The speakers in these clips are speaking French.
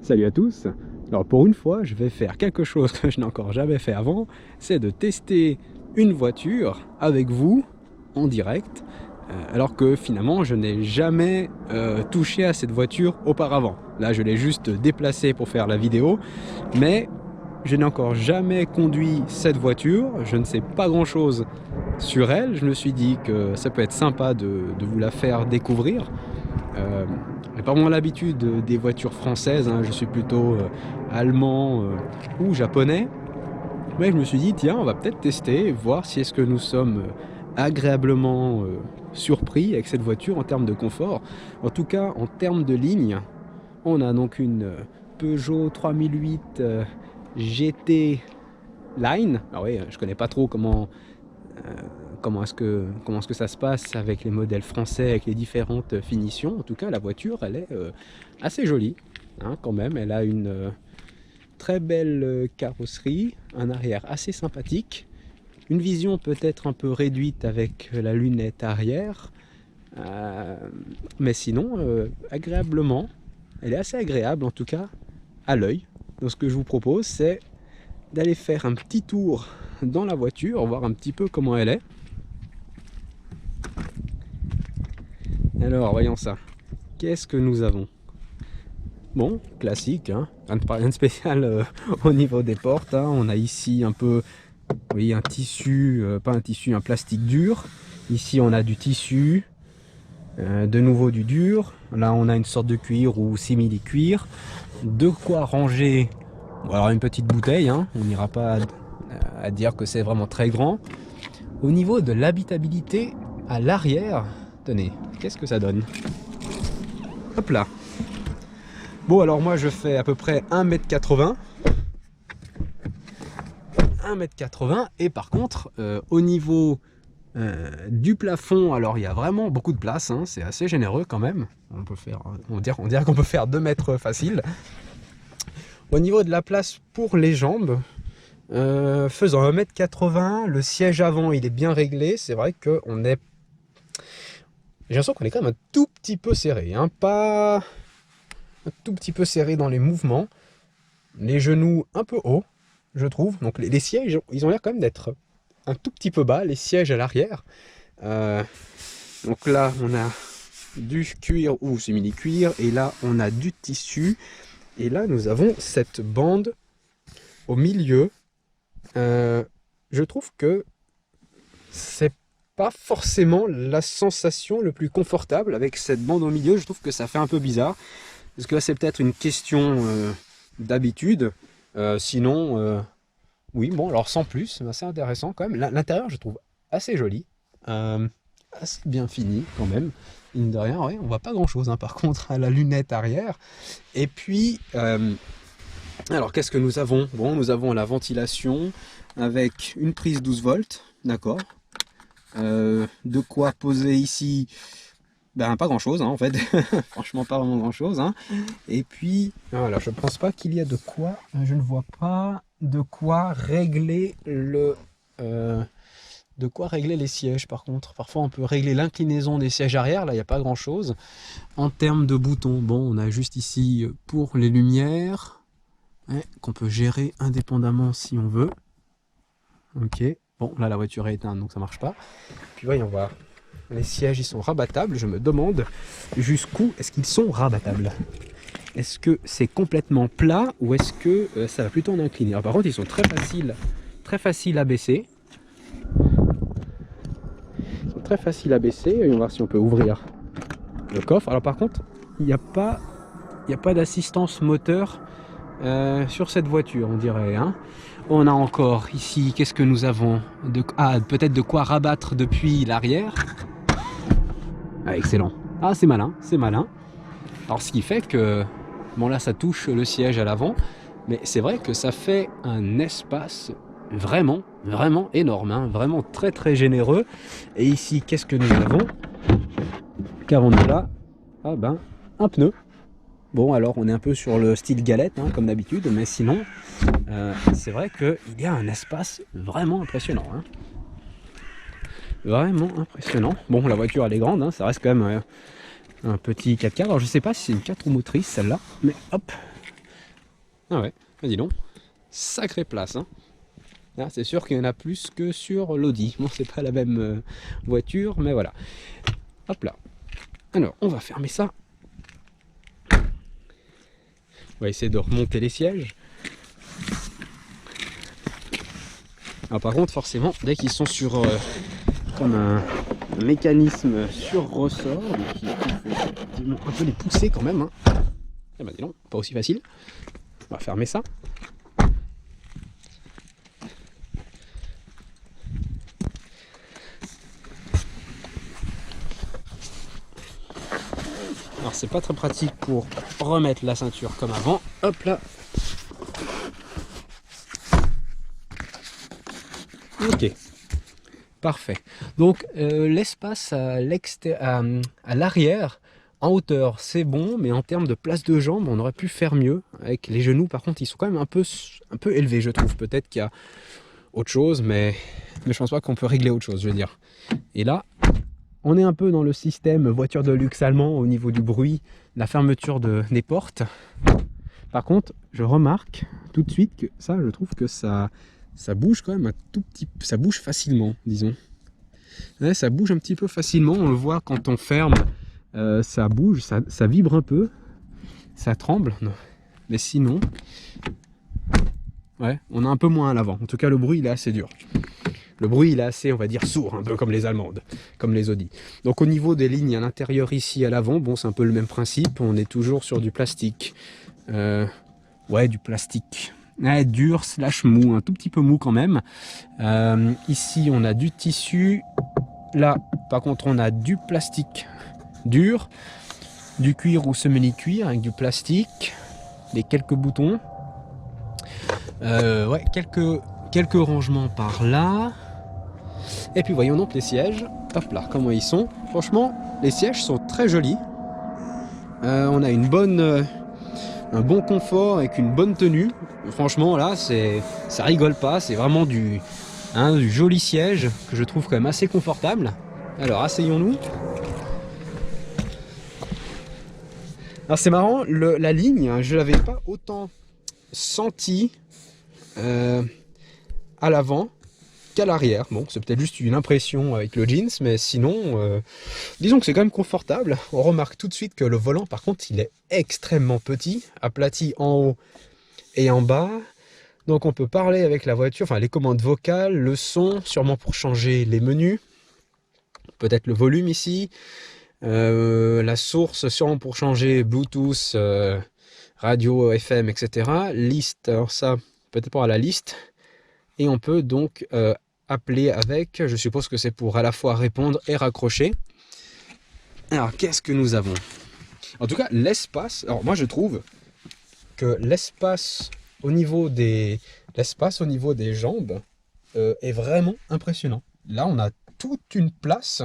Salut à tous. Alors pour une fois, je vais faire quelque chose que je n'ai encore jamais fait avant, c'est de tester une voiture avec vous en direct, alors que finalement je n'ai jamais touché à cette voiture auparavant. Là je l'ai juste déplacée pour faire la vidéo, mais je n'ai encore jamais conduit cette voiture, je ne sais pas grand chose sur elle. Je me suis dit que ça peut être sympa de vous la faire découvrir. J'ai pas vraiment l'habitude des voitures françaises, hein. Je suis plutôt allemand ou japonais. Mais je me suis dit, tiens, on va peut-être tester, voir si est-ce que nous sommes agréablement surpris avec cette voiture en termes de confort. En tout cas, en termes de ligne, on a donc une Peugeot 3008 GT Line. Alors oui, je connais pas trop comment est-ce que ça se passe avec les modèles français, avec les différentes finitions. En tout cas, la voiture, elle est assez jolie, hein, quand même. Elle a une très belle carrosserie, un arrière assez sympathique, une vision peut-être un peu réduite avec la lunette arrière, mais sinon, agréablement, elle est assez agréable, en tout cas, à l'œil. Donc ce que je vous propose, c'est d'aller faire un petit tour dans la voiture, voir un petit peu comment elle est. Alors, voyons ça. Qu'est-ce que nous avons? Bon, classique, hein. Rien de spécial au niveau des portes, hein. On a ici un peu, oui, un tissu, pas un tissu, un plastique dur. Ici, on a du tissu, de nouveau du dur. Là, on a une sorte de cuir ou simili-cuir. De quoi ranger, bon, alors une petite bouteille, hein. On n'ira pas à dire que c'est vraiment très grand. Au niveau de l'habitabilité à l'arrière, tenez, qu'est-ce que ça donne? Hop là. Bon, alors moi je fais à peu près 1m80. 1m80 et par contre, au niveau du plafond, alors il y a vraiment beaucoup de place, hein, c'est assez généreux quand même. On peut faire, on dirait qu'on peut faire 2 mètres facile. Au niveau de la place pour les jambes, faisant 1m80, le siège avant il est bien réglé. C'est vrai qu'on est... J'ai l'impression qu'on est quand même un tout petit peu serré, hein, pas un tout petit peu serré dans les mouvements. Les genoux un peu hauts, je trouve. Donc les sièges, ils ont l'air quand même d'être un tout petit peu bas, les sièges à l'arrière. Donc là, on a du cuir ou simili-cuir, et là, on a du tissu. Et là, nous avons cette bande au milieu. Je trouve que c'est pas forcément la sensation le plus confortable avec cette bande au milieu. Je trouve que ça fait un peu bizarre. Est-ce que c'est peut-être une question d'habitude? Sinon, oui, bon, alors sans plus, c'est assez intéressant quand même. L'intérieur, je trouve assez joli, assez bien fini quand même. Mine de rien, ouais, on voit pas grand-chose, hein, par contre, à la lunette arrière. Et puis, alors qu'est-ce que nous avons? Bon, nous avons la ventilation avec une prise 12 volts, d'accord. De quoi poser ici? Ben pas grand chose, hein, en fait. Franchement pas vraiment grand chose, hein. Et puis voilà, je pense pas qu'il y a de quoi, je ne vois pas de quoi régler le de quoi régler les sièges. Par contre, parfois on peut régler l'inclinaison des sièges arrière. Là il n'y a pas grand chose. En termes de boutons, bon, on a juste ici pour les lumières, hein, qu'on peut gérer indépendamment si on veut. Ok, bon là la voiture est éteinte donc ça marche pas. Puis voyons voir. Les sièges, ils sont rabattables. Je me demande jusqu'où est-ce qu'ils sont rabattables. Est-ce que c'est complètement plat ou est-ce que ça va plutôt en incliné? Alors, par contre, ils sont très faciles à baisser. Ils sont très faciles à baisser. On va voir si on peut ouvrir le coffre. Alors par contre, il n'y a pas d'assistance moteur sur cette voiture, on dirait, hein. On a encore ici, qu'est-ce que nous avons? Peut-être de quoi rabattre depuis l'arrière. Ah, excellent. Ah, c'est malin, c'est malin. Alors, ce qui fait que, bon là, ça touche le siège à l'avant, mais c'est vrai que ça fait un espace vraiment, vraiment énorme, hein, vraiment très, très généreux. Et ici, qu'est-ce que nous avons? Qu'avons-nous là? Ah ben, un pneu. Bon, alors, on est un peu sur le style galette, hein, comme d'habitude, mais sinon, c'est vrai qu'il y a un espace vraiment impressionnant, hein. Vraiment impressionnant. Bon, la voiture elle est grande, hein, ça reste quand même un petit 4x4. Alors je sais pas si c'est une 4 roues motrices celle-là, mais hop, Ah ouais, dis donc, sacrée place, hein. Là, c'est sûr qu'il y en a plus que sur l'Audi. Bon, c'est pas la même voiture, mais voilà. Hop là. Alors, on va fermer ça. On va essayer de remonter les sièges. Alors, par contre, forcément, dès qu'ils sont sur comme un mécanisme sur ressort, donc il faut un peu les pousser quand même, hein. Eh ben, dis donc, pas aussi facile. On va fermer ça. Alors c'est pas très pratique pour remettre la ceinture comme avant. Hop là. Ok. Parfait. Donc l'espace à l'arrière, en hauteur, c'est bon, mais en termes de place de jambes, on aurait pu faire mieux. Avec les genoux, par contre, ils sont quand même un peu élevés, je trouve. Peut-être qu'il y a autre chose, mais je pense pas qu'on peut régler autre chose, je veux dire. Et là, on est un peu dans le système voiture de luxe allemand au niveau du bruit, la fermeture des portes. Par contre, je remarque tout de suite que ça, je trouve que ça bouge quand même un tout petit peu, ça bouge facilement, disons. Ouais, ça bouge un petit peu facilement, on le voit quand on ferme, ça bouge, ça vibre un peu, ça tremble, non. Mais sinon, ouais, on a un peu moins à l'avant. En tout cas, le bruit, il est assez dur. Le bruit, il est assez, on va dire, sourd, un peu comme les allemandes, comme les Audi. Donc au niveau des lignes à l'intérieur ici, à l'avant, bon, c'est un peu le même principe. On est toujours sur du plastique. Ouais, du plastique. Ouais, dur / mou, un tout petit peu mou quand même. Ici, on a du tissu. Là, par contre, on a du plastique dur, du cuir ou semi-cuir avec du plastique, des quelques boutons. Ouais, quelques rangements par là. Et puis voyons donc les sièges, hop là, comment ils sont. Franchement, les sièges sont très jolis. On a un bon confort avec une bonne tenue. Franchement, là, ça rigole pas. C'est vraiment du joli siège que je trouve quand même assez confortable. Alors, asseyons-nous. Alors, c'est marrant, la ligne, je l'avais pas autant senti à l'avant qu'à l'arrière. Bon, c'est peut-être juste une impression avec le jeans, mais sinon, disons que c'est quand même confortable. On remarque tout de suite que le volant, par contre, il est extrêmement petit, aplati en haut et en bas. Donc on peut parler avec la voiture, enfin les commandes vocales, le son, sûrement pour changer les menus. Peut-être le volume ici. La source, sûrement pour changer Bluetooth, radio, FM, etc. Liste, alors ça, peut-être pas à la liste. Et on peut donc appeler avec, je suppose que c'est pour à la fois répondre et raccrocher. Alors, qu'est-ce que nous avons? En tout cas, l'espace, alors moi je trouve que l'espace au niveau des jambes est vraiment impressionnant. Là, on a toute une place.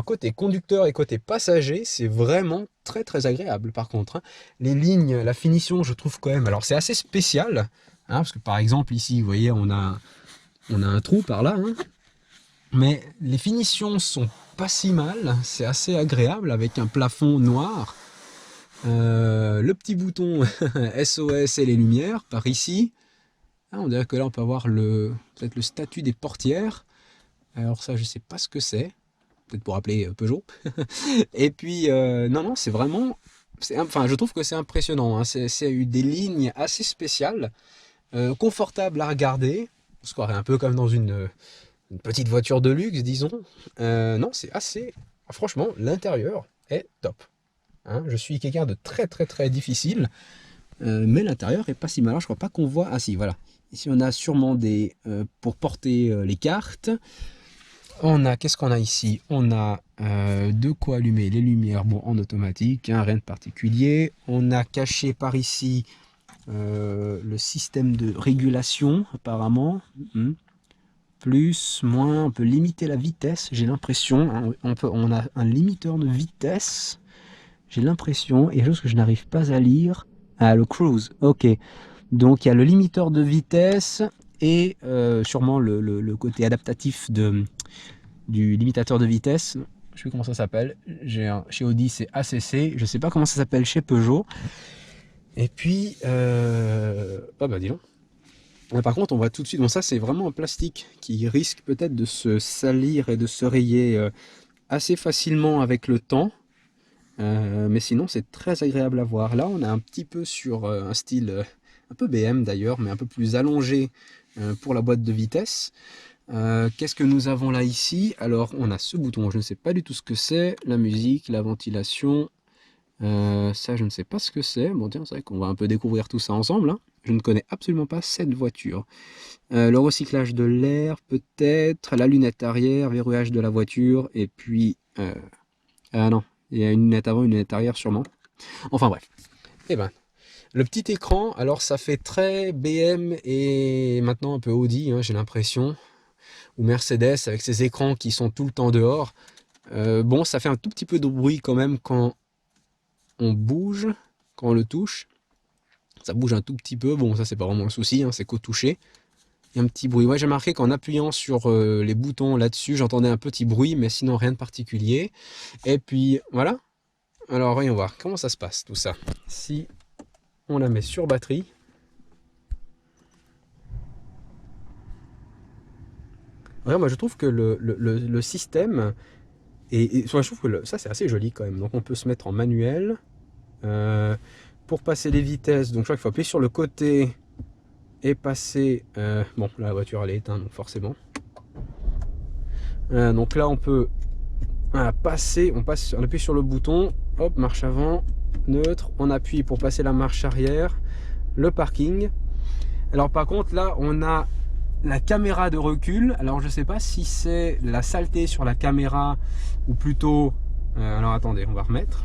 Côté conducteur et côté passager, c'est vraiment très très agréable par contre, hein. Les lignes, la finition, je trouve quand même, alors c'est assez spécial, hein, parce que par exemple ici, vous voyez, on a un trou par là, hein, mais les finitions sont pas si mal, c'est assez agréable avec un plafond noir, le petit bouton SOS et les lumières par ici. Ah, on dirait que là on peut avoir peut-être le statut des portières. Alors ça, je sais pas ce que c'est. Peut-être pour appeler Peugeot. Et puis, non, c'est vraiment... Enfin, je trouve que c'est impressionnant, hein. C'est eu des lignes assez spéciales, confortables à regarder. On se croirait un peu comme dans une petite voiture de luxe, disons. Non, c'est assez... Franchement, l'intérieur est top, hein. Je suis quelqu'un de très très très difficile, mais l'intérieur est pas si mal. Alors, je crois pas qu'on voit... Ah si, voilà. Ici, on a sûrement pour porter les cartes. Qu'est-ce qu'on a ici? On a de quoi allumer les lumières, bon, en automatique, hein, rien de particulier. On a caché par ici le système de régulation, apparemment. Plus, moins, on peut limiter la vitesse, j'ai l'impression, hein. On a un limiteur de vitesse, j'ai l'impression, et chose que je n'arrive pas à lire. Ah, le cruise, ok. Donc il y a le limiteur de vitesse et sûrement le côté adaptatif du limitateur de vitesse. Je sais plus comment ça s'appelle. Chez Audi c'est ACC. Je sais pas comment ça s'appelle chez Peugeot. Et puis, ah bah dis donc. Par contre, on voit tout de suite, bon ça c'est vraiment un plastique qui risque peut-être de se salir et de se rayer assez facilement avec le temps. Mais sinon c'est très agréable à voir. Là on est un petit peu sur un style un peu BM d'ailleurs, mais un peu plus allongé pour la boîte de vitesse. Qu'est-ce que nous avons là ici? Alors on a ce bouton, je ne sais pas du tout ce que c'est, la musique, la ventilation, ça je ne sais pas ce que c'est. Bon tiens, c'est vrai qu'on va un peu découvrir tout ça ensemble, hein. Je ne connais absolument pas cette voiture. Le recyclage de l'air peut-être, la lunette arrière, verrouillage de la voiture, et puis... ah non, il y a une lunette avant, une lunette arrière sûrement. Enfin bref. Eh ben, le petit écran, alors ça fait très BM et maintenant un peu Audi, hein, j'ai l'impression. Ou Mercedes avec ses écrans qui sont tout le temps dehors. Bon, ça fait un tout petit peu de bruit quand même quand on bouge, quand on le touche. Ça bouge un tout petit peu, bon ça c'est pas vraiment un souci, hein, c'est qu'au toucher. Il y a un petit bruit. Ouais, j'ai remarqué qu'en appuyant sur les boutons là-dessus, j'entendais un petit bruit, mais sinon rien de particulier. Et puis voilà. Alors voyons voir comment ça se passe tout ça. Si on la met sur batterie. Ouais, moi je trouve que le système, je trouve que ça c'est assez joli quand même. Donc on peut se mettre en manuel. Pour passer les vitesses, donc je crois qu'il faut appuyer sur le côté et passer... bon, là, la voiture elle est éteinte, donc forcément. Donc là on peut passer, on appuie sur le bouton, hop, marche avant, neutre, on appuie pour passer la marche arrière, le parking. Alors par contre là on a la caméra de recul. Alors je sais pas si c'est la saleté sur la caméra ou plutôt... alors attendez, on va remettre.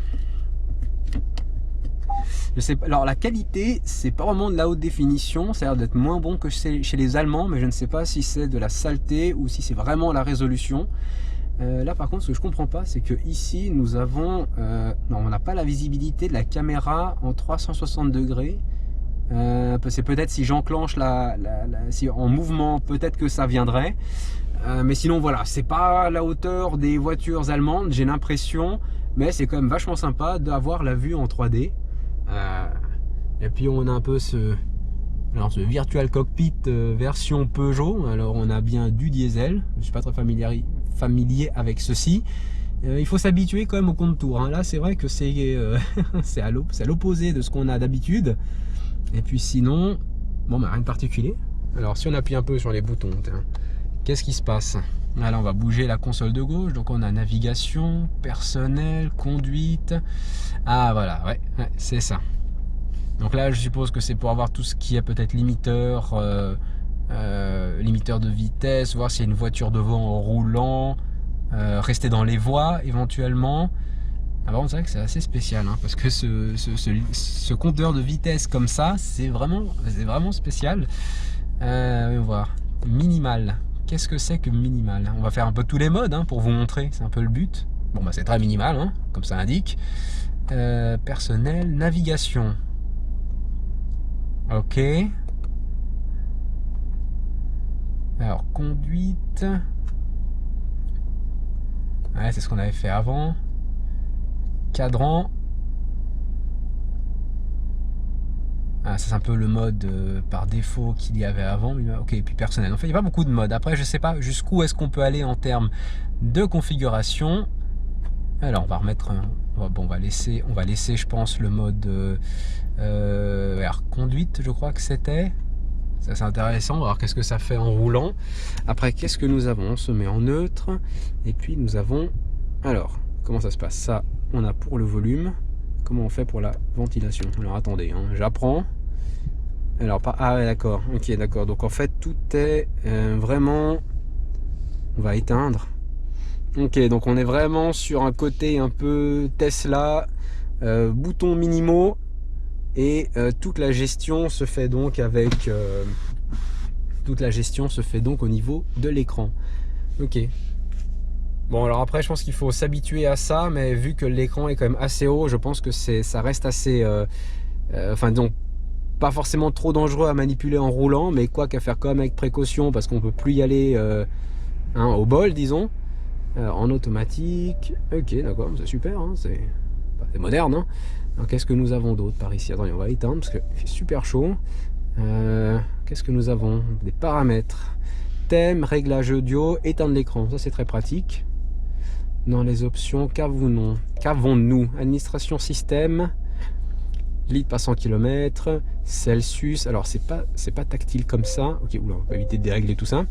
Je sais pas. Alors la qualité, c'est pas vraiment de la haute définition, ça a l'air d'être moins bon que chez les Allemands, mais je ne sais pas si c'est de la saleté ou si c'est vraiment la résolution. Là par contre, ce que je comprends pas, c'est que ici nous avons, non, on n'a pas la visibilité de la caméra en 360 degrés. C'est peut-être si j'enclenche si en mouvement, peut-être que ça viendrait. Mais sinon voilà, c'est pas à la hauteur des voitures allemandes, j'ai l'impression, mais c'est quand même vachement sympa d'avoir la vue en 3D. Et puis on a un peu ce Virtual Cockpit version Peugeot. Alors on a bien du diesel, je suis pas très familier avec ceci. Il faut s'habituer quand même au contour, hein. Là c'est vrai que c'est c'est à l'opposé de ce qu'on a d'habitude. Et puis sinon, bon bah rien de particulier. Alors si on appuie un peu sur les boutons, qu'est-ce qui se passe? Là on va bouger la console de gauche, donc on a navigation, personnel, conduite. Ah voilà, ouais c'est ça. Donc là je suppose que c'est pour avoir tout ce qui est peut-être limiteur, limiteur de vitesse, voir s'il y a une voiture devant en roulant, rester dans les voies éventuellement. Ah bon, c'est vrai que c'est assez spécial, hein, parce que ce compteur de vitesse comme ça, c'est vraiment spécial. On va voir. Minimal. Qu'est-ce que c'est que minimal? On va faire un peu tous les modes, hein, pour vous montrer, c'est un peu le but. Bon bah c'est très minimal, hein, comme ça indique. Personnel, navigation. Ok. Alors conduite. Ouais, c'est ce qu'on avait fait avant. Cadran. Ah, ça c'est un peu le mode par défaut qu'il y avait avant. Ok, et puis personnel. En fait, il n'y a pas beaucoup de modes. Après, je sais pas jusqu'où est-ce qu'on peut aller en termes de configuration. Alors, on va remettre bon, on va laisser, je pense, le mode conduite, je crois que c'était. Ça c'est intéressant. On va voir qu'est-ce que ça fait en roulant. Après, qu'est-ce que nous avons? On se met en neutre. Et puis, nous avons... Alors, comment ça se passe? Ça, on a pour le volume. Comment on fait pour la ventilation? Alors attendez, hein, j'apprends. Alors pas... Ah ouais, d'accord, ok, d'accord. Donc en fait tout est vraiment... On va éteindre. Ok, donc on est vraiment sur un côté un peu Tesla, boutons minimaux, et toute la gestion se fait donc avec... toute la gestion se fait donc au niveau de l'écran. Ok. Bon alors après je pense qu'il faut s'habituer à ça, mais vu que l'écran est quand même assez haut, je pense que ça reste assez... enfin donc pas forcément trop dangereux à manipuler en roulant, mais quoi qu'à faire quand même avec précaution, parce qu'on peut plus y aller au bol disons. En automatique, ok d'accord, c'est super, hein, c'est moderne, hein. Alors qu'est-ce que nous avons d'autre par ici? Attendez, on va éteindre parce qu'il fait super chaud. Qu'est-ce que nous avons? Des paramètres. Thème, réglage audio, éteindre l'écran. Ça c'est très pratique. Dans les options, qu'avons-nous? Administration système, litre par 100 km, Celsius. Alors c'est pas tactile comme ça. Ok, oula, on va éviter de dérégler tout ça.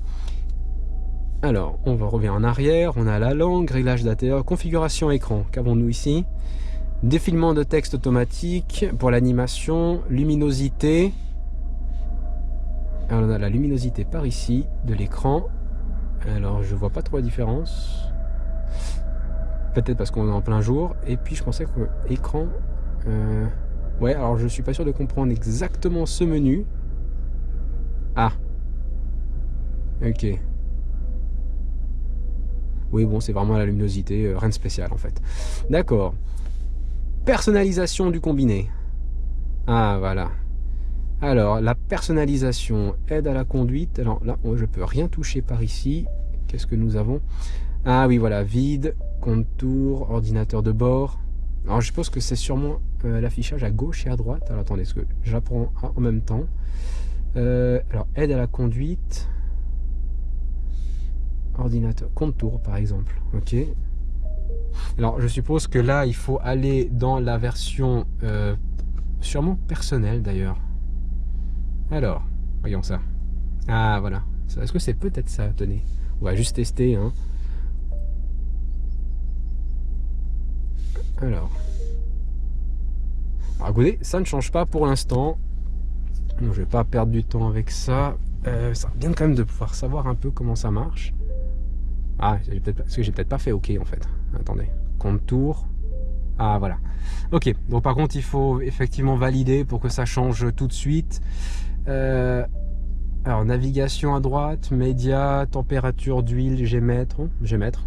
Alors, on va revenir en arrière. On a la langue, réglage d'intérieur, configuration écran. Qu'avons-nous ici? Défilement de texte automatique pour l'animation, luminosité. Alors on a la luminosité par ici de l'écran. Alors je vois pas trop la différence. Peut-être parce qu'on est en plein jour. Et puis je pensais que écran... Ouais, alors je suis pas sûr de comprendre exactement ce menu. Ah. Ok. Oui, bon, c'est vraiment la luminosité, rien de spécial en fait. D'accord. Personnalisation du combiné. Ah, voilà. Alors, la personnalisation, aide à la conduite. Alors là, je peux rien toucher par ici. Qu'est-ce que nous avons? Ah oui, voilà, vide, contour, ordinateur de bord. Alors, je suppose que c'est sûrement l'affichage à gauche et à droite. Alors, attendez, est-ce que j'apprends en même temps? Alors, aide à la conduite. Ordinateur, contour, par exemple. Ok. Alors, je suppose que là, il faut aller dans la version sûrement personnelle, d'ailleurs. Alors, voyons ça. Ah, voilà. Est-ce que c'est peut-être ça? Tenez, on va juste tester. Hein. Alors, écoutez, ça ne change pas pour l'instant. Je ne vais pas perdre du temps avec ça. Ça bien quand même de pouvoir savoir un peu comment ça marche. Ah, parce que j'ai peut-être pas fait OK en fait. Attendez, contour. Ah, voilà. Ok, donc par contre, il faut effectivement valider pour que ça change tout de suite. Alors, navigation à droite, média, température d'huile, Gmètre,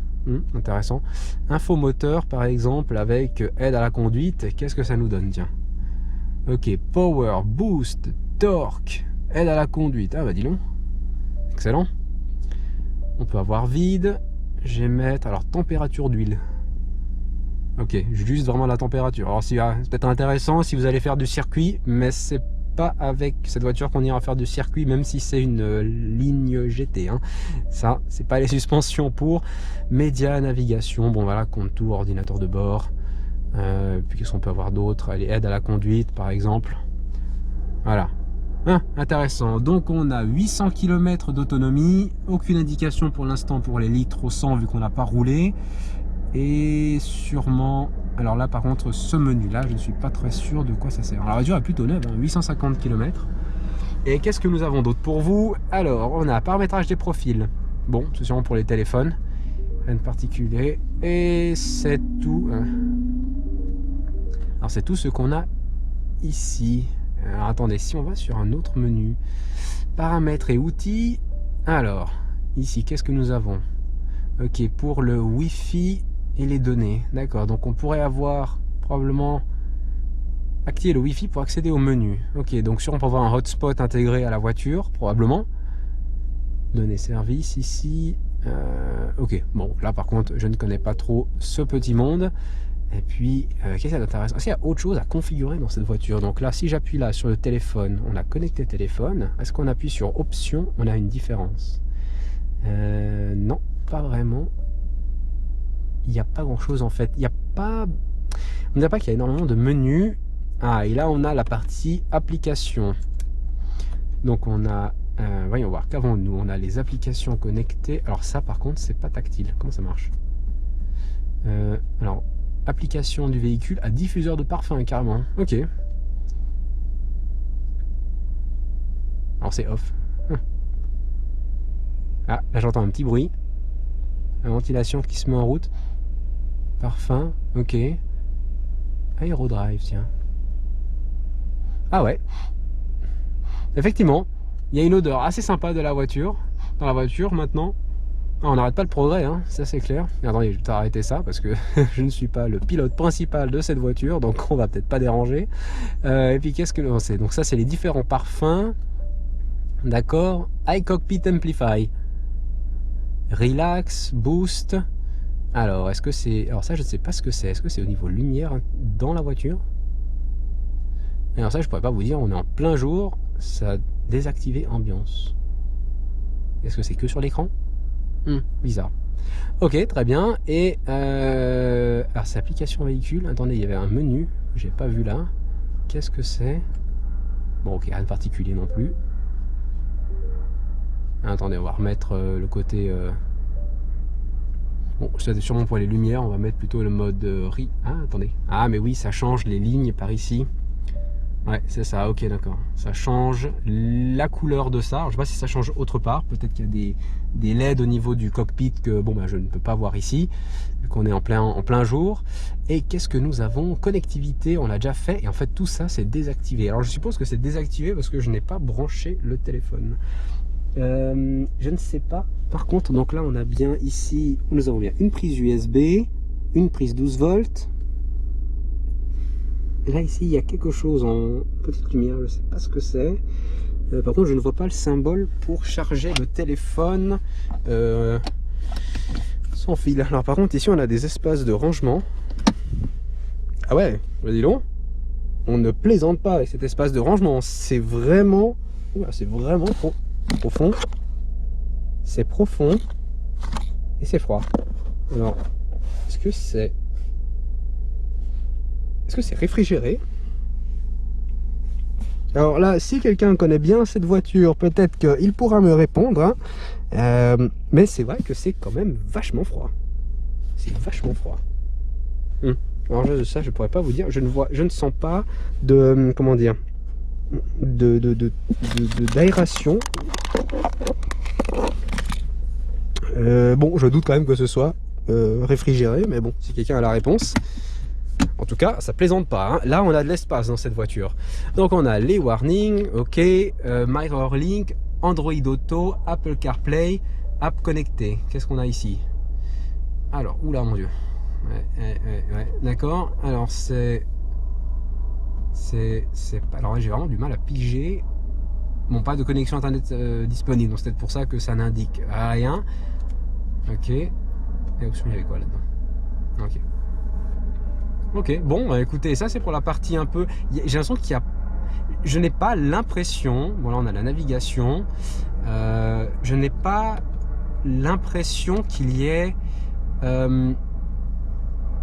intéressant. Infomoteur, par exemple, avec aide à la conduite, qu'est-ce que ça nous donne, tiens? Ok, power, boost, torque, aide à la conduite. Ah bah dis donc, excellent. On peut avoir vide, Gmètre, alors température d'huile. Ok, juste vraiment la température. Alors c'est peut-être intéressant si vous allez faire du circuit, mais c'est pas avec cette voiture qu'on ira faire du circuit, même si c'est une ligne GT. Hein. Ça, c'est pas les suspensions pour. Média, navigation, bon voilà, contour, ordinateur de bord. Puis qu'est-ce qu'on peut avoir d'autre? Allez, aide à la conduite, par exemple. Voilà. Intéressant. Donc on a 800 km d'autonomie. Aucune indication pour l'instant pour les litres au 100 vu qu'on n'a pas roulé. Et sûrement... Alors là, par contre, ce menu-là, je ne suis pas très sûr de quoi ça sert. Alors, la voiture est plutôt neuve, hein, 850 km. Et qu'est-ce que nous avons d'autre pour vous? Alors, on a paramétrage des profils. Bon, c'est sûrement pour les téléphones. Rien de particulier. Et c'est tout. Hein. Alors, c'est tout ce qu'on a ici. Alors, attendez, si on va sur un autre menu. Paramètres et outils. Alors, ici, qu'est-ce que nous avons? Ok, pour le Wi-Fi... et les données, d'accord, donc on pourrait avoir probablement activé le Wi-Fi pour accéder au menu. Ok, donc on peut avoir un hotspot intégré à la voiture, probablement. Données service ici. Ok, bon, là par contre, je ne connais pas trop ce petit monde. Et puis, qu'est-ce qu'il y a d'intéressant? Est-ce qu'il y a autre chose à configurer dans cette voiture? Donc là, si j'appuie là sur le téléphone, on a connecté téléphone. Est-ce qu'on appuie sur option? On a une différence. Non, pas vraiment. Il n'y a pas grand chose en fait. Il n'y a pas... On ne dirait pas qu'il y a énormément de menus. Ah, et là on a la partie applications. Donc on a... voyons voir, qu'avons-nous? On a les applications connectées. Alors ça par contre c'est pas tactile. Comment ça marche? Alors, application du véhicule à diffuseur de parfum carrément. Ok. Alors c'est off. Ah, là j'entends un petit bruit. La ventilation qui se met en route. Parfum, ok. Aérodrive, tiens. Ah ouais. Effectivement, il y a une odeur assez sympa de la voiture. Dans la voiture maintenant. Ah, on n'arrête pas le progrès, hein, ça c'est clair. Attendez, je vais arrêter ça parce que je ne suis pas le pilote principal de cette voiture, donc on va peut-être pas déranger. Et puis qu'est-ce que c'est? Donc ça c'est les différents parfums. D'accord. iCockpit Amplify. Relax, Boost. Alors, est-ce que c'est... Alors ça, je ne sais pas ce que c'est. Est-ce que c'est au niveau lumière dans la voiture? Et alors ça, je pourrais pas vous dire, on est en plein jour, ça a désactivé ambiance. Est-ce que c'est que sur l'écran? Bizarre. Ok, très bien. Et alors c'est application véhicule. Attendez, il y avait un menu que j'ai pas vu là. Qu'est-ce que c'est? Bon, ok, rien de particulier non plus. Attendez, on va remettre le côté... Bon, c'est sûrement pour les lumières, on va mettre plutôt le mode Ah, attendez. Ah, mais oui, ça change les lignes par ici. Ouais, c'est ça, ok, d'accord. Ça change la couleur de ça. Alors, je sais pas si ça change autre part. Peut-être qu'il y a des LED au niveau du cockpit que bon, ben, je ne peux pas voir ici, vu qu'on est en plein jour. Et qu'est-ce que nous avons? Connectivité, on l'a déjà fait. Et en fait, tout ça, c'est désactivé. Alors, je suppose que c'est désactivé parce que je n'ai pas branché le téléphone. Je ne sais pas. Par contre, donc là, on a bien ici, nous avons bien une prise USB, une prise 12 volts. Et là, ici, il y a quelque chose en petite lumière, je ne sais pas ce que c'est. Par contre, je ne vois pas le symbole pour charger le téléphone sans fil. Alors, par contre, ici, on a des espaces de rangement. Ah ouais, dis donc, on ne plaisante pas avec cet espace de rangement. C'est vraiment profond. C'est profond et c'est froid. Alors, est-ce que c'est réfrigéré? Alors là, si quelqu'un connaît bien cette voiture, peut-être qu'il pourra me répondre. Hein. Mais c'est vrai que c'est quand même vachement froid. C'est vachement froid. Alors ça, je pourrais pas vous dire. Je ne sens pas de comment dire d'aération. Bon, je doute quand même que ce soit réfrigéré, mais bon, si quelqu'un a la réponse. En tout cas, ça plaisante pas. Hein. Là, on a de l'espace dans cette voiture. Donc, on a les warnings, ok, MirrorLink, Android Auto, Apple CarPlay, app connectée. Qu'est-ce qu'on a ici? Alors, oula, mon Dieu. Ouais, d'accord. Alors, alors, j'ai vraiment du mal à piger. Bon, pas de connexion internet disponible, donc c'est peut-être pour ça que ça n'indique rien. Ok. Et option, il y avait quoi là-dedans? Ok, bon, bah, écoutez, ça c'est pour la partie un peu... J'ai l'impression qu'il y a... Je n'ai pas l'impression... Bon, là on a la navigation. Je n'ai pas l'impression qu'il y ait... un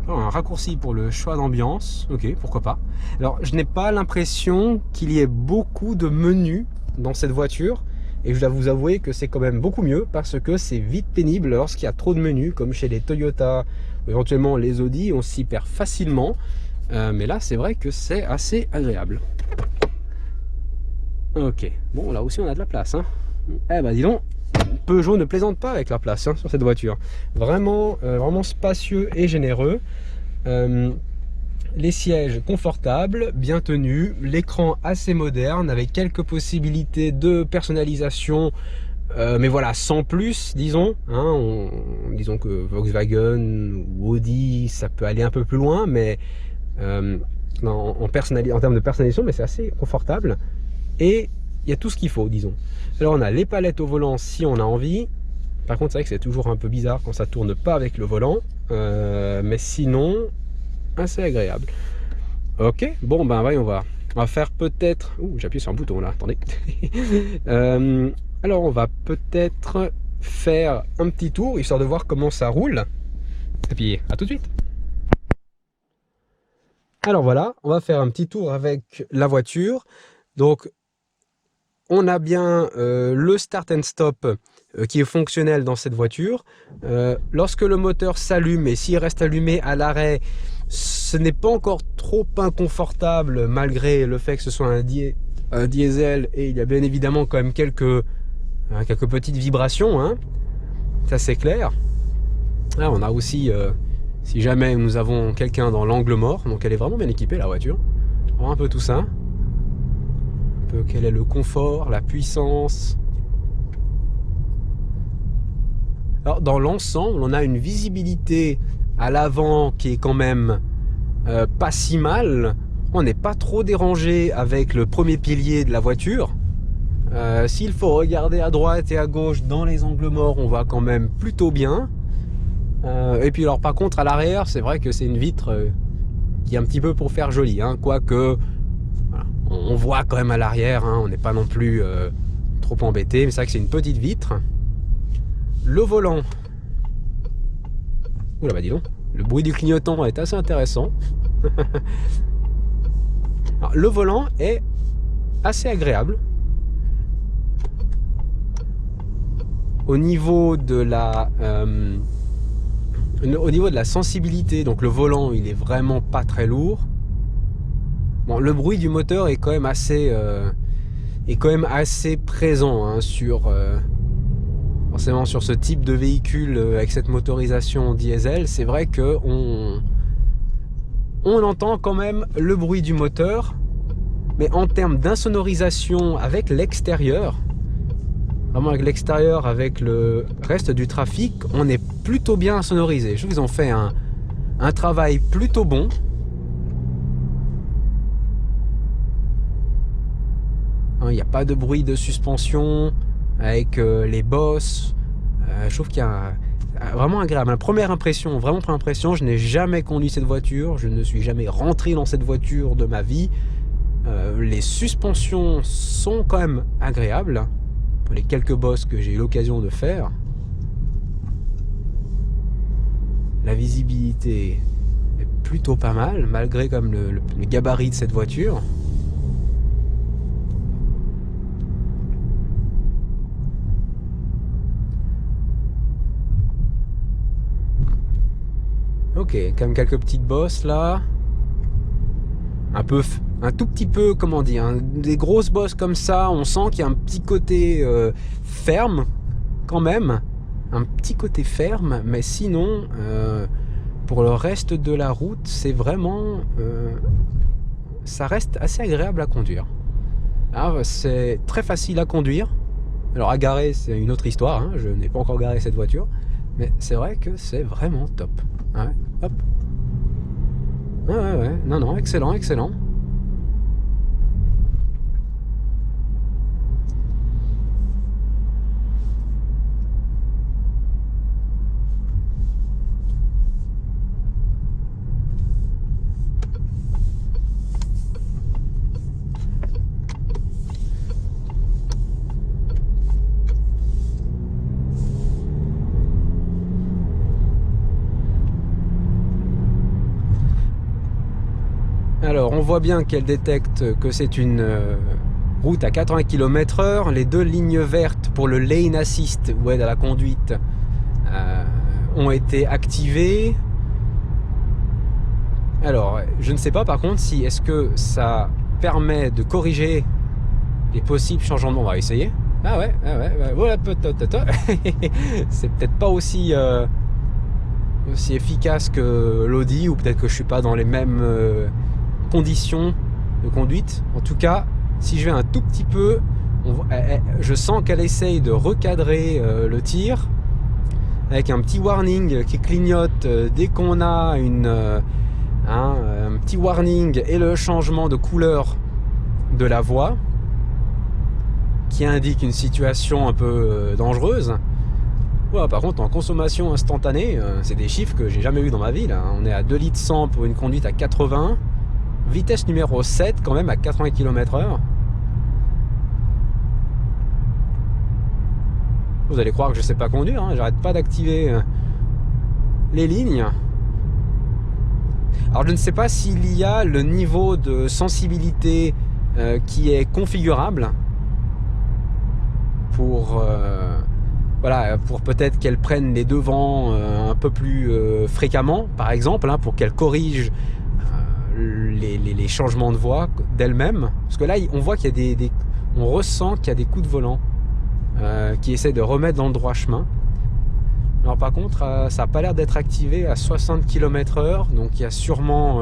raccourci pour le choix d'ambiance. Ok, pourquoi pas. Alors, je n'ai pas l'impression qu'il y ait beaucoup de menus dans cette voiture. Et je dois vous avouer que c'est quand même beaucoup mieux parce que c'est vite pénible lorsqu'il y a trop de menus, comme chez les Toyota, éventuellement les Audi, on s'y perd facilement. Mais là, c'est vrai que c'est assez agréable. Ok, bon, là aussi on a de la place. Hein. Eh ben, dis donc, Peugeot ne plaisante pas avec la place hein, sur cette voiture. Vraiment, vraiment spacieux et généreux. Les sièges confortables, bien tenus, l'écran assez moderne avec quelques possibilités de personnalisation, mais voilà, sans plus, disons. Hein, disons que Volkswagen ou Audi, ça peut aller un peu plus loin, mais en termes de personnalisation, mais c'est assez confortable. Et il y a tout ce qu'il faut, disons. Alors on a les palettes au volant si on a envie. Par contre, c'est vrai que c'est toujours un peu bizarre quand ça tourne pas avec le volant, mais sinon assez agréable. Ok, bon ben voyons voir. On va faire peut-être... Ouh, j'ai appuyé sur un bouton là, attendez. Alors on va peut-être faire un petit tour, histoire de voir comment ça roule. Et puis à tout de suite. Alors voilà, on va faire un petit tour avec la voiture. Donc on a bien le start and stop qui est fonctionnel dans cette voiture. Lorsque le moteur s'allume et s'il reste allumé à l'arrêt, ce n'est pas encore trop inconfortable malgré le fait que ce soit un diesel et il y a bien évidemment quand même quelques petites vibrations. Hein. Ça c'est clair. Là, on a aussi, si jamais nous avons quelqu'un dans l'angle mort, donc elle est vraiment bien équipée la voiture. On voit un peu tout ça. Quel est le confort, la puissance. Alors dans l'ensemble, on a une visibilité à l'avant qui est quand même pas si mal. On n'est pas trop dérangé avec le premier pilier de la voiture. S'il faut regarder à droite et à gauche dans les angles morts, on va quand même plutôt bien. Et puis alors par contre à l'arrière, c'est vrai que c'est une vitre qui est un petit peu pour faire joli, hein, quoique... voit quand même à l'arrière, hein, on n'est pas non plus trop embêté, mais c'est vrai que c'est une petite vitre. Le volant, oula bah dis donc, le bruit du clignotant est assez intéressant. Alors, le volant est assez agréable. Au niveau de la sensibilité, donc le volant il est vraiment pas très lourd. Bon, le bruit du moteur est quand même assez présent, hein, forcément sur ce type de véhicule avec cette motorisation diesel. C'est vrai que on entend quand même le bruit du moteur, mais en termes d'insonorisation avec l'extérieur, vraiment avec l'extérieur, avec le reste du trafic, on est plutôt bien sonorisé. Je trouve qu'ils ont fait un travail plutôt bon. Il n'y a pas de bruit de suspension avec les bosses. Je trouve qu'il y a vraiment agréable. Première impression, je n'ai jamais conduit cette voiture. Je ne suis jamais rentré dans cette voiture de ma vie. Les suspensions sont quand même agréables. Pour les quelques bosses que j'ai eu l'occasion de faire. La visibilité est plutôt pas mal, malgré comme le gabarit de cette voiture. Ok, quand même quelques petites bosses là. Un tout petit peu, comment dire, des grosses bosses comme ça, on sent qu'il y a un petit côté ferme quand même, un petit côté ferme, mais sinon pour le reste de la route c'est vraiment ça reste assez agréable à conduire. C'est très facile à conduire. Alors à garer c'est une autre histoire, hein, je n'ai pas encore garé cette voiture, mais c'est vrai que c'est vraiment top. Ouais, hop. Ouais, non, excellent. Alors, on voit bien qu'elle détecte que c'est une route à 80 km/h. Les deux lignes vertes pour le lane assist ou aide à la conduite ont été activées. Alors, je ne sais pas par contre si est-ce que ça permet de corriger les possibles changements. On va essayer. Ah ouais. Voilà, c'est peut-être pas aussi efficace que l'Audi, ou peut-être que je suis pas dans les mêmes conditions de conduite. En tout cas, si je vais un tout petit peu, je sens qu'elle essaye de recadrer le tir avec un petit warning qui clignote dès qu'on a un petit warning et le changement de couleur de la voie qui indique une situation un peu dangereuse. Ouais, par contre en consommation instantanée, c'est des chiffres que j'ai jamais eu dans ma vie là. On est à 2 litres 100 pour une conduite à 80, vitesse numéro 7 quand même à 80 km/h. Vous allez croire que je sais pas conduire, hein, j'arrête pas d'activer les lignes. Alors je ne sais pas s'il y a le niveau de sensibilité qui est configurable pour pour peut-être qu'elle prenne les devants un peu plus fréquemment, par exemple, hein, pour qu'elle corrige les changements de voie d'elle-même. Parce que là, on voit qu'il y a on ressent qu'il y a des coups de volant qui essaient de remettre dans le droit chemin. Alors par contre, ça n'a pas l'air d'être activé à 60 km/h, donc il y a sûrement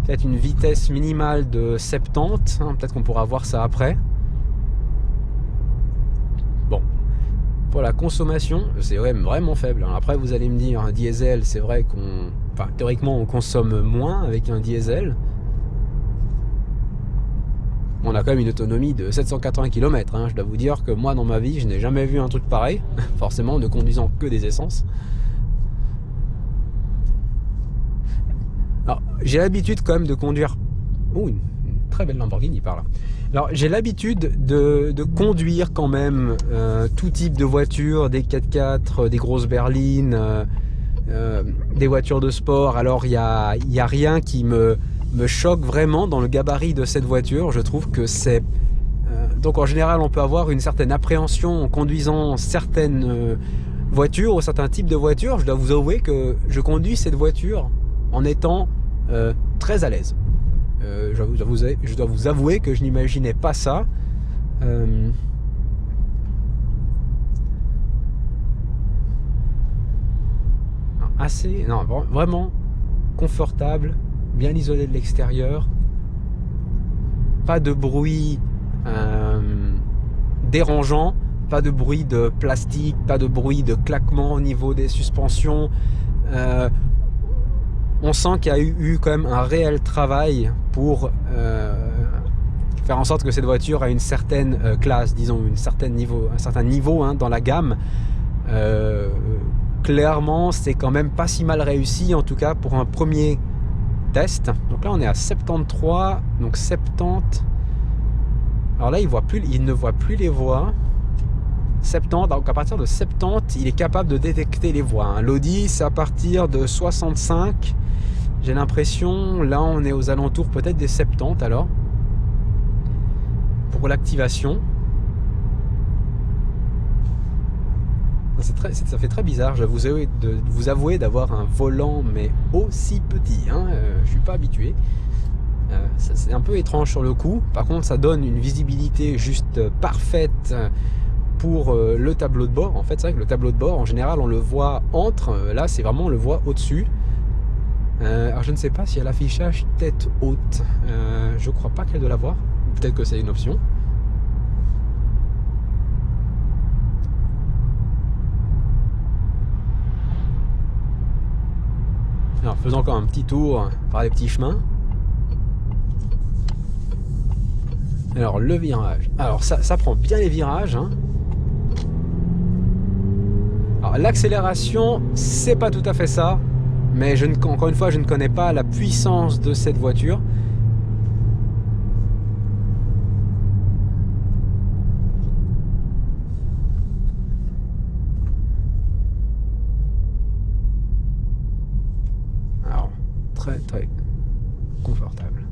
peut-être une vitesse minimale de 70, hein, peut-être qu'on pourra voir ça après. Bon, pour la consommation, c'est vraiment faible. Alors après, vous allez me dire, un diesel, c'est vrai théoriquement, on consomme moins avec un diesel. On a quand même une autonomie de 780 km, hein. Je dois vous dire que moi, dans ma vie, je n'ai jamais vu un truc pareil, forcément, ne conduisant que des essences. Alors, j'ai l'habitude quand même de conduire une très belle Lamborghini par là. Alors j'ai l'habitude de conduire quand même tout type de voitures, des 4x4, des grosses berlines, des voitures de sport. Alors il y a rien qui me choque vraiment dans le gabarit de cette voiture. Je trouve que c'est... donc en général on peut avoir une certaine appréhension en conduisant certaines voitures ou certains types de voitures. Je dois vous avouer que je conduis cette voiture en étant très à l'aise. Je dois vous avouer que je n'imaginais pas ça. Vraiment confortable, bien isolé de l'extérieur, pas de bruit dérangeant, pas de bruit de plastique, pas de bruit de claquement au niveau des suspensions. On sent qu'il y a eu quand même un réel travail pour faire en sorte que cette voiture a une certaine classe, disons un certain niveau hein, dans la gamme. Clairement, c'est quand même pas si mal réussi, en tout cas pour un premier test. Donc là, on est à 73, donc 70. Alors là, il ne voit plus les voies. 70, donc à partir de 70, il est capable de détecter les voies. Hein. L'Audi, c'est à partir de 65. J'ai l'impression, là, on est aux alentours peut-être des 70 alors. Pour l'activation. Ça fait très bizarre, je vais vous avouer d'avoir un volant mais aussi petit, hein, je suis pas habitué. C'est un peu étrange sur le coup, par contre ça donne une visibilité juste parfaite pour le tableau de bord. En fait c'est vrai que le tableau de bord en général on le voit entre, là c'est vraiment on le voit au-dessus. Alors je ne sais pas s'il y a l'affichage tête haute, je crois pas qu'elle doit l'avoir, peut-être que c'est une option. Alors faisons encore un petit tour par les petits chemins. Alors le virage, alors ça prend bien les virages hein. Alors l'accélération c'est pas tout à fait ça, mais encore une fois je ne connais pas la puissance de cette voiture. Très confortable.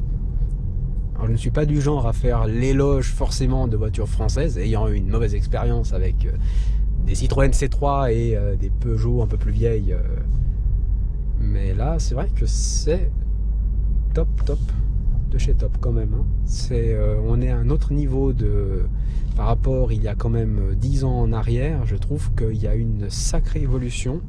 Alors je ne suis pas du genre à faire l'éloge forcément de voitures françaises, ayant eu une mauvaise expérience avec des Citroën C3 et des Peugeot un peu plus vieilles. Mais là, c'est vrai que c'est top de chez top quand même. Hein. On est à un autre niveau par rapport il y a quand même 10 ans en arrière. Je trouve qu'il y a une sacrée évolution.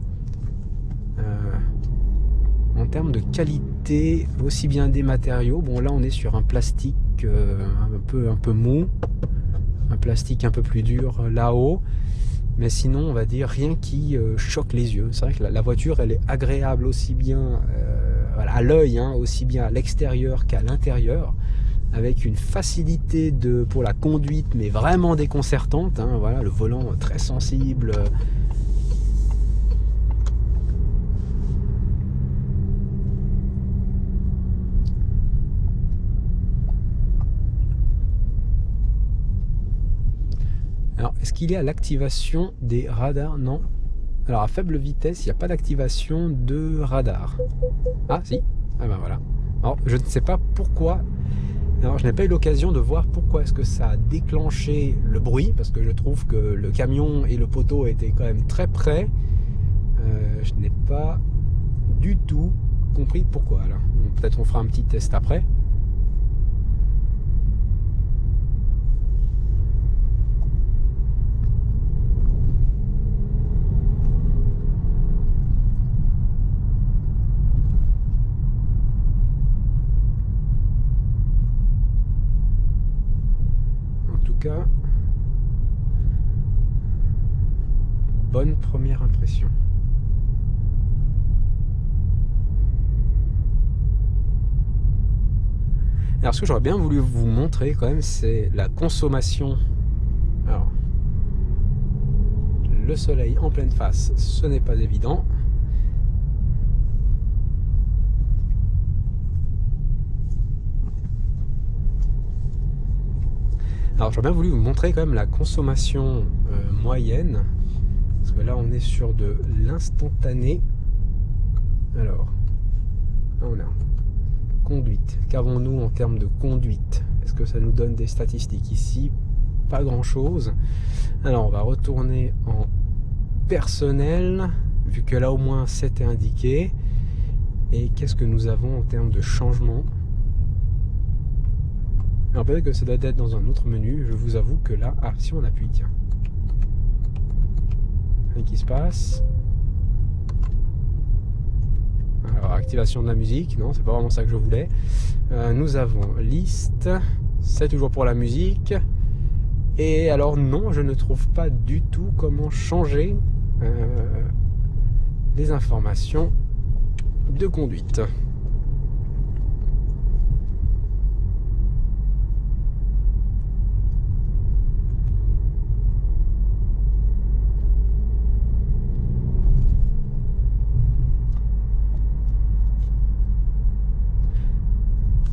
En termes de qualité, aussi bien des matériaux. Bon là on est sur un plastique un peu mou, un plastique un peu plus dur là-haut, mais sinon on va dire rien qui choque les yeux. C'est vrai que la voiture elle est agréable aussi bien à l'œil, hein, aussi bien à l'extérieur qu'à l'intérieur, avec une facilité pour la conduite mais vraiment déconcertante. Hein, voilà, le volant très sensible. Alors, est-ce qu'il y a l'activation des radars? Non. Alors, à faible vitesse, il n'y a pas d'activation de radar. Ah, si. Ah ben voilà. Alors, je ne sais pas pourquoi. Alors, je n'ai pas eu l'occasion de voir pourquoi est-ce que ça a déclenché le bruit, parce que je trouve que le camion et le poteau étaient quand même très près. Je n'ai pas du tout compris pourquoi. Peut-être on fera un petit test après. Bonne première impression. Alors ce que j'aurais bien voulu vous montrer quand même, c'est la consommation. Alors, le soleil en pleine face, ce n'est pas évident. Alors j'aurais bien voulu vous montrer quand même la consommation moyenne, parce que là on est sur de l'instantané. Alors, là on a conduite. Qu'avons-nous en termes de conduite? Est-ce que ça nous donne des statistiques ici? Pas grand chose. Alors on va retourner en personnel, vu que là au moins 7 est indiqué. Et qu'est-ce que nous avons en termes de changement? Alors peut-être que ça doit être dans un autre menu. Je vous avoue que là, ah si on appuie, tiens. Rien qui se passe. Alors activation de la musique, non, c'est pas vraiment ça que je voulais. Nous avons liste, c'est toujours pour la musique. Et alors non, je ne trouve pas du tout comment changer les informations de conduite.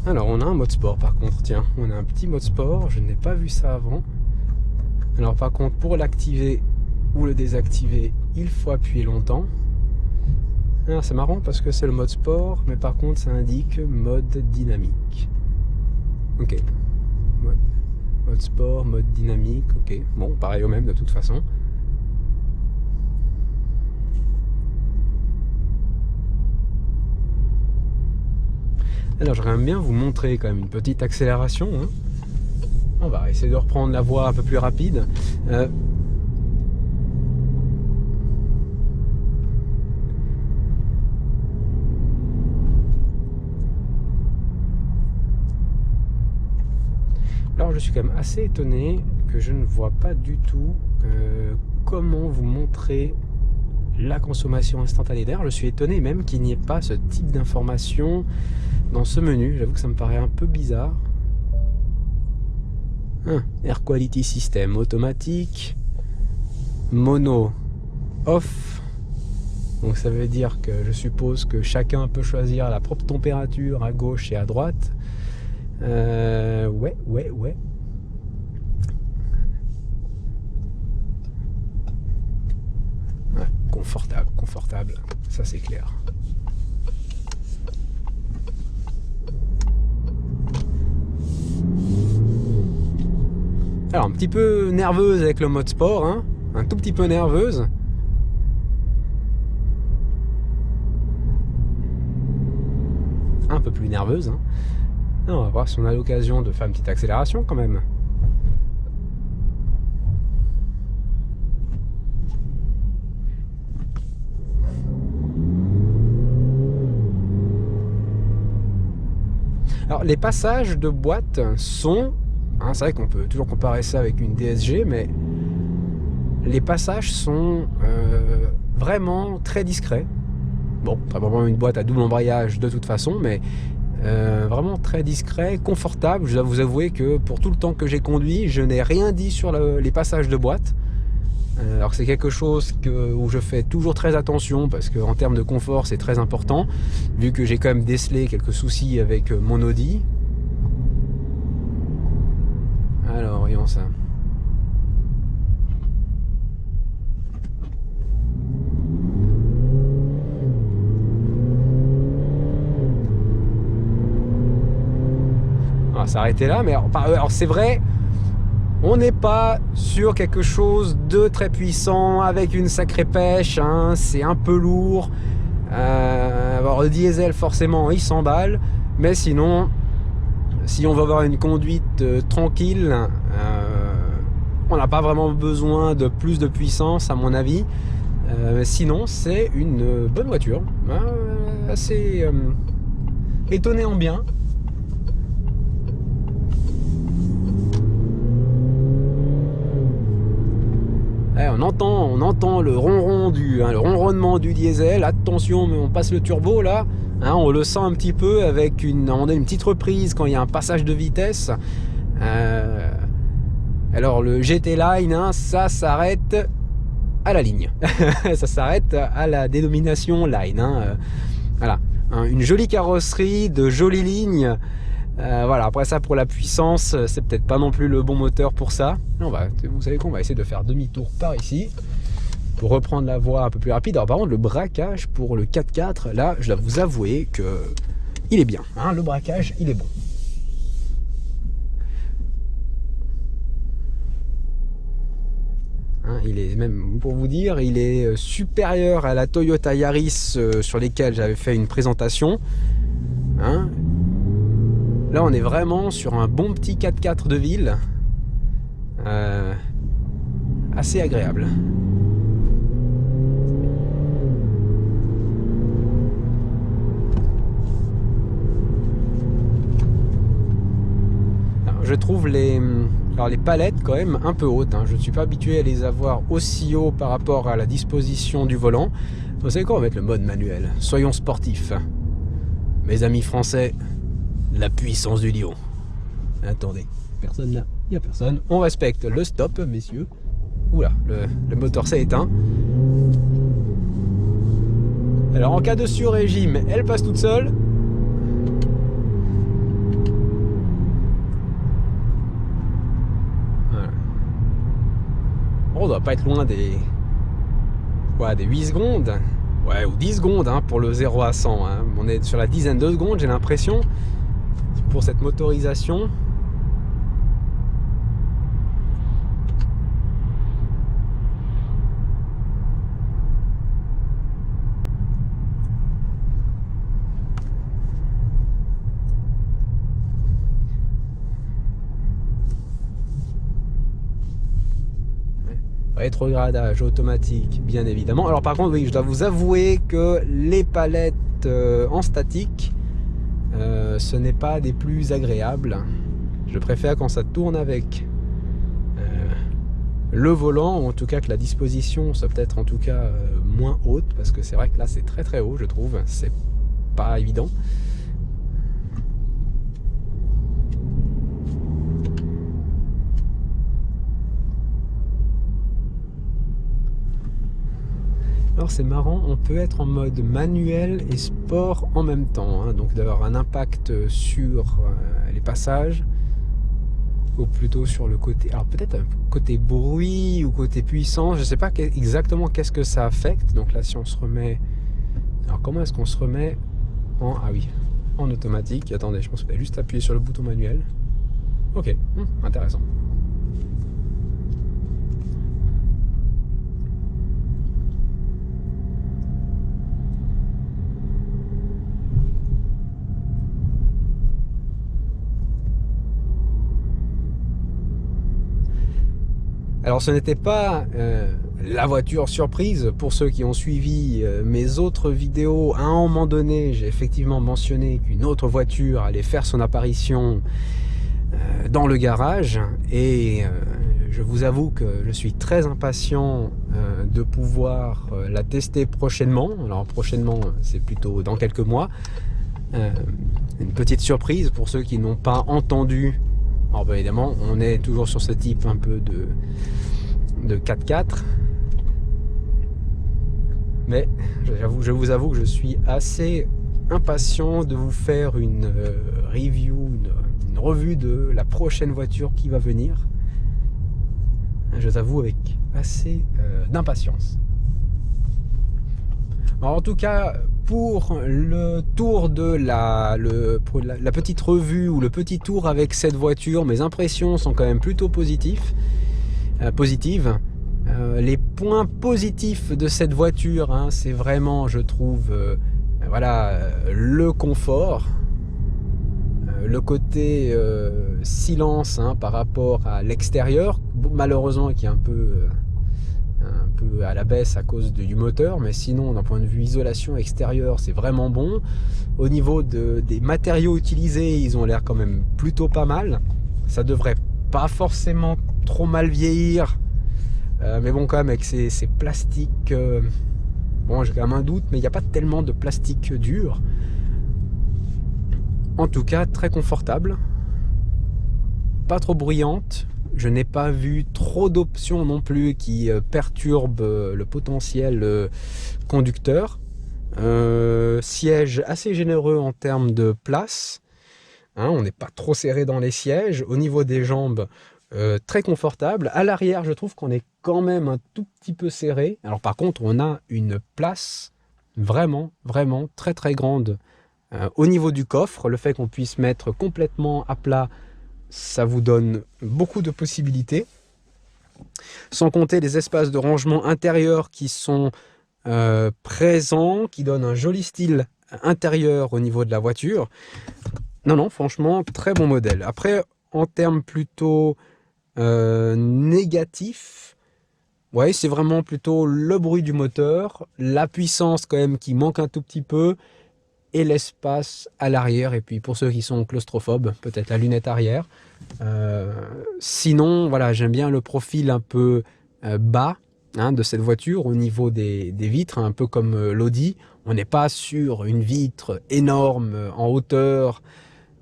Alors on a un mode sport par contre, tiens, on a un petit mode sport, je n'ai pas vu ça avant. Alors par contre pour l'activer ou le désactiver, il faut appuyer longtemps. Ah, c'est marrant parce que c'est le mode sport, mais par contre ça indique mode dynamique. Ok, mode sport, mode dynamique, ok, bon pareil au même de toute façon. Alors j'aimerais bien vous montrer quand même une petite accélération, hein. On va essayer de reprendre la voie un peu plus rapide. Alors je suis quand même assez étonné que je ne vois pas du tout comment vous montrer la consommation instantanée d'air. Je suis étonné même qu'il n'y ait pas ce type d'information dans ce menu. J'avoue que ça me paraît un peu bizarre. Air Quality System automatique, mono off. Donc ça veut dire que je suppose que chacun peut choisir la propre température à gauche et à droite. Ouais. Ouais, confortable, ça c'est clair. Alors un petit peu nerveuse avec le mode sport, hein, un tout petit peu nerveuse. Un peu plus nerveuse, hein. On va voir si on a l'occasion de faire une petite accélération quand même. Alors les passages de boîte sont, hein, c'est vrai qu'on peut toujours comparer ça avec une DSG, mais les passages sont vraiment très discrets. Bon, pas vraiment une boîte à double embrayage de toute façon, mais vraiment très discret, confortable. Je dois vous avouer que pour tout le temps que j'ai conduit, je n'ai rien dit sur les passages de boîte. Alors c'est quelque chose où je fais toujours très attention parce qu'en termes de confort c'est très important, vu que j'ai quand même décelé quelques soucis avec mon Audi. Alors voyons ça. On va s'arrêter là, mais alors c'est vrai, on n'est pas sur quelque chose de très puissant avec une sacrée pêche, hein, c'est un peu lourd. Alors le diesel forcément il s'emballe, mais sinon si on veut avoir une conduite tranquille, on n'a pas vraiment besoin de plus de puissance à mon avis. Sinon c'est une bonne voiture, assez étonné en bien. On entend le le ronronnement du diesel. Attention, mais on passe le turbo là, hein, on le sent un petit peu avec on a une petite reprise quand il y a un passage de vitesse. Alors le GT Line, hein, ça s'arrête à la ligne. Ça s'arrête à la dénomination Line, hein. Voilà, hein, une jolie carrosserie, de jolies lignes. Voilà, après ça, pour la puissance, c'est peut-être pas non plus le bon moteur pour ça. Vous savez quoi, on va essayer de faire demi-tour par ici pour reprendre la voie un peu plus rapide. Alors par contre, le braquage pour le 4x4, là, je dois vous avouer que il est bien, hein, le braquage, il est bon. Hein, il est même, pour vous dire, il est supérieur à la Toyota Yaris sur lesquelles j'avais fait une présentation. Hein. Là, on est vraiment sur un bon petit 4x4 de ville, assez agréable. Alors, je trouve les palettes quand même un peu hautes, hein. Je ne suis pas habitué à les avoir aussi haut par rapport à la disposition du volant. Vous savez quoi, on va mettre le mode manuel. Soyons sportifs. Mes amis français, la puissance du lion. Attendez, personne là, il n'y a personne. On respecte le stop, messieurs. Oula, le moteur s'est éteint. Alors en cas de sur-régime, elle passe toute seule. Voilà. On doit pas être loin des 8 secondes. Ouais, ou 10 secondes hein, pour le 0 à 100. Hein. On est sur la dizaine de secondes, j'ai l'impression, pour cette motorisation. Rétrogradage automatique, bien évidemment. Alors par contre, oui, je dois vous avouer que les palettes en statique, ce n'est pas des plus agréables. Je préfère quand ça tourne avec le volant, ou en tout cas que la disposition soit peut-être en tout cas moins haute, parce que c'est vrai que là c'est très très haut, je trouve. C'est pas évident. Alors c'est marrant, on peut être en mode manuel et sport en même temps, hein, donc d'avoir un impact sur les passages, ou plutôt sur le côté, alors peut-être un côté bruit ou côté puissance, je ne sais pas exactement qu'est-ce que ça affecte. Donc là si on se remet, alors comment est-ce qu'on se remet en, ah oui, en automatique. Attendez, je pense que je vais juste appuyer sur le bouton manuel. Ok, intéressant. Alors ce n'était pas la voiture surprise pour ceux qui ont suivi mes autres vidéos. À un moment donné, j'ai effectivement mentionné qu'une autre voiture allait faire son apparition dans le garage, et je vous avoue que je suis très impatient de pouvoir la tester prochainement. Alors prochainement, c'est plutôt dans quelques mois. Une petite surprise pour ceux qui n'ont pas entendu. Alors bien évidemment, on est toujours sur ce type un peu de 4x4. Mais je vous avoue que je suis assez impatient de vous faire une review, une revue de la prochaine voiture qui va venir. Je vous avoue avec assez d'impatience. En tout cas, pour le tour de la petite revue ou le petit tour avec cette voiture, mes impressions sont quand même plutôt positives. Les points positifs de cette voiture, hein, c'est vraiment, je trouve, voilà, le confort, le côté silence hein, par rapport à l'extérieur, malheureusement qui est un peu à la baisse à cause du moteur, mais sinon d'un point de vue isolation extérieure c'est vraiment bon. Au niveau des matériaux utilisés, ils ont l'air quand même plutôt pas mal. Ça devrait pas forcément trop mal vieillir, mais bon quand même avec ces plastiques, bon j'ai quand même un doute, mais il n'y a pas tellement de plastique dur. En tout cas très confortable, pas trop bruyante. Je n'ai pas vu trop d'options non plus qui perturbent le potentiel conducteur. Siège assez généreux en termes de place. hein, on n'est pas trop serré dans les sièges. Au niveau des jambes, très confortable. À l'arrière, je trouve qu'on est quand même un tout petit peu serré. Alors par contre, on a une place vraiment, vraiment très très grande au niveau du coffre. Le fait qu'on puisse mettre complètement à plat, ça vous donne beaucoup de possibilités. Sans compter les espaces de rangement intérieur qui sont présents, qui donnent un joli style intérieur au niveau de la voiture. Non, non, franchement, très bon modèle. Après, en termes plutôt négatifs, ouais, c'est vraiment plutôt le bruit du moteur, la puissance quand même qui manque un tout petit peu, et l'espace à l'arrière. Et puis pour ceux qui sont claustrophobes, peut-être la lunette arrière. Sinon, voilà, j'aime bien le profil un peu bas, hein, de cette voiture au niveau des vitres, un peu comme l'Audi. On n'est pas sur une vitre énorme en hauteur,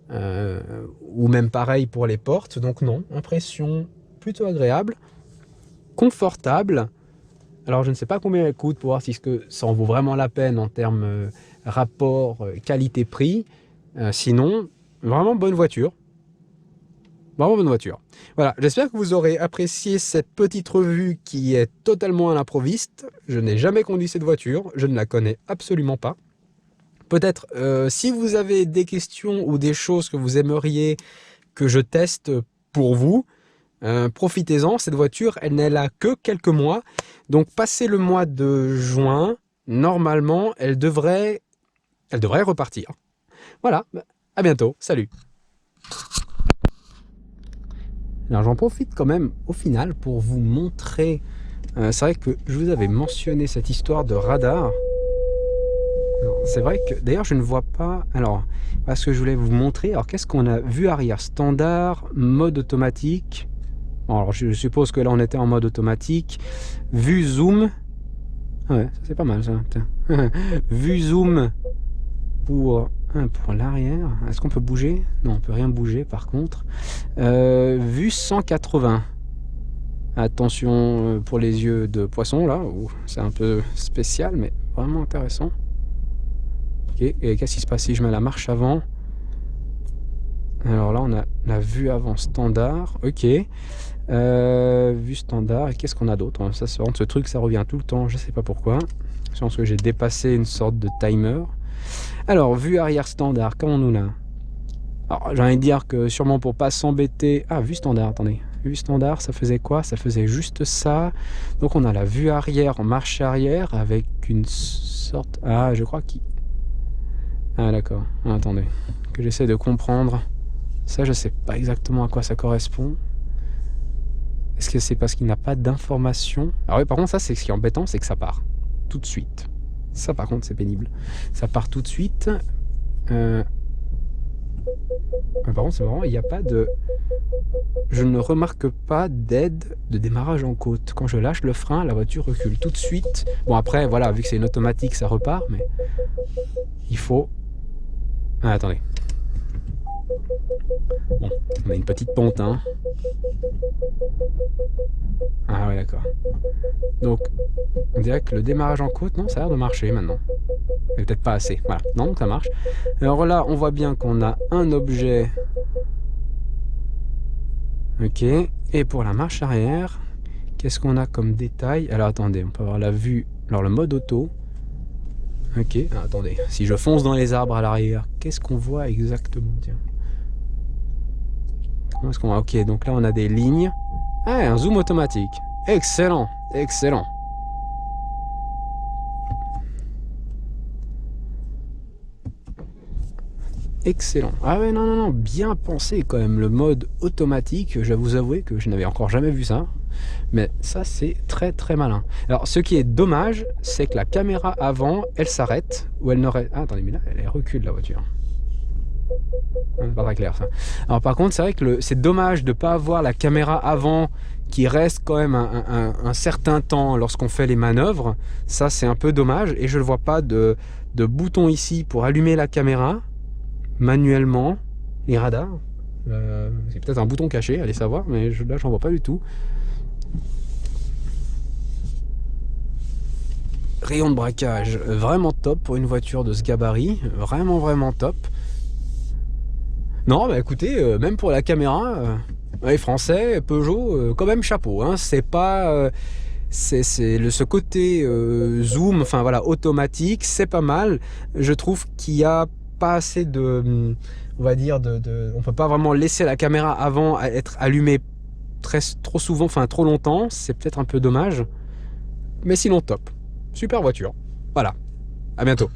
ou même pareil pour les portes. Donc non, impression plutôt agréable, confortable. Alors je ne sais pas combien elle coûte pour voir si ça en vaut vraiment la peine en termes rapport qualité-prix. Sinon, vraiment bonne voiture. Vraiment bonne voiture. Voilà, j'espère que vous aurez apprécié cette petite revue qui est totalement à l'improviste. Je n'ai jamais conduit cette voiture, je ne la connais absolument pas. Peut-être, si vous avez des questions ou des choses que vous aimeriez que je teste pour vous, profitez-en. Cette voiture, elle n'est là que quelques mois. Donc, passé le mois de juin, normalement, elle devrait repartir. Voilà, à bientôt, salut. Alors j'en profite quand même au final pour vous montrer, c'est vrai que je vous avais mentionné cette histoire de radar. C'est vrai que d'ailleurs je ne vois pas, alors parce que je voulais vous montrer, alors qu'est-ce qu'on a vu arrière, standard, mode automatique. Bon, alors je suppose que là on était en mode automatique, vue zoom, ouais c'est pas mal ça, vue zoom pour l'arrière. Est-ce qu'on peut bouger? Non, on peut rien bouger par contre. Vue 180. Attention pour les yeux de poisson là, c'est un peu spécial mais vraiment intéressant. Ok, et qu'est-ce qui se passe si je mets la marche avant? Alors là on a la vue avant standard, ok. Vue standard, et qu'est-ce qu'on a d'autre? Ça se rend, ce truc ça revient tout le temps, je sais pas pourquoi. Je pense que j'ai dépassé une sorte de timer. Alors, vue arrière standard, qu'avons-nous là? Alors, j'ai envie de dire que sûrement pour pas s'embêter... Ah, vue standard, attendez. Vue standard, ça faisait quoi? Ça faisait juste ça. Donc, on a la vue arrière en marche arrière avec une sorte... Ah, je crois qu'il... Ah, d'accord. Ah, attendez. Que j'essaie de comprendre. Ça, je sais pas exactement à quoi ça correspond. Est-ce que c'est parce qu'il n'a pas d'information? Ah oui, par contre, ça, c'est ce qui est embêtant, c'est que ça part tout de suite. Ça par contre c'est pénible. Ça part tout de suite. Par contre c'est marrant, il n'y a pas de... Je ne remarque pas d'aide de démarrage en côte. Quand je lâche le frein, la voiture recule tout de suite. Bon après voilà, vu que c'est une automatique ça repart, mais il faut... Ah attendez. Bon, on a une petite pente hein. Ah ouais d'accord. Donc on dirait que le démarrage en côte, non, ça a l'air de marcher maintenant. Mais peut-être pas assez. Voilà, non, donc ça marche. Alors là, on voit bien qu'on a un objet. Ok. Et pour la marche arrière, qu'est-ce qu'on a comme détail? Alors attendez, on peut avoir la vue. Alors le mode auto. Ok. Ah, attendez, si je fonce dans les arbres à l'arrière, qu'est-ce qu'on voit exactement? Tiens. Comment est-ce qu'on voit? Ok, donc là on a des lignes. Ah, un zoom automatique. Excellent, excellent. Excellent. Ah ouais, non, non, non, bien pensé quand même, le mode automatique, je vais vous avouer que je n'avais encore jamais vu ça, mais ça c'est très très malin. Alors ce qui est dommage, c'est que la caméra avant, elle s'arrête, ou elle n'aurait... Ah attendez, mais là, elle recule la voiture. Pas très clair ça. Alors par contre, c'est vrai que c'est dommage de ne pas avoir la caméra avant qui reste quand même un certain temps lorsqu'on fait les manœuvres. Ça c'est un peu dommage, et je ne vois pas de bouton ici pour allumer la caméra manuellement, les radars. C'est peut-être un bouton caché, allez savoir, mais là j'en vois pas du tout. Rayon de braquage, vraiment top pour une voiture de ce gabarit, vraiment vraiment top. Non, bah écoutez, même pour la caméra, les Français, Peugeot, quand même chapeau. Hein, c'est pas, ce côté zoom, enfin voilà, automatique, c'est pas mal. Je trouve qu'il y a pas assez de, on va dire, on peut pas vraiment laisser la caméra avant à être allumée trop souvent, enfin trop longtemps. C'est peut-être un peu dommage, mais sinon top. Super voiture. Voilà. À bientôt.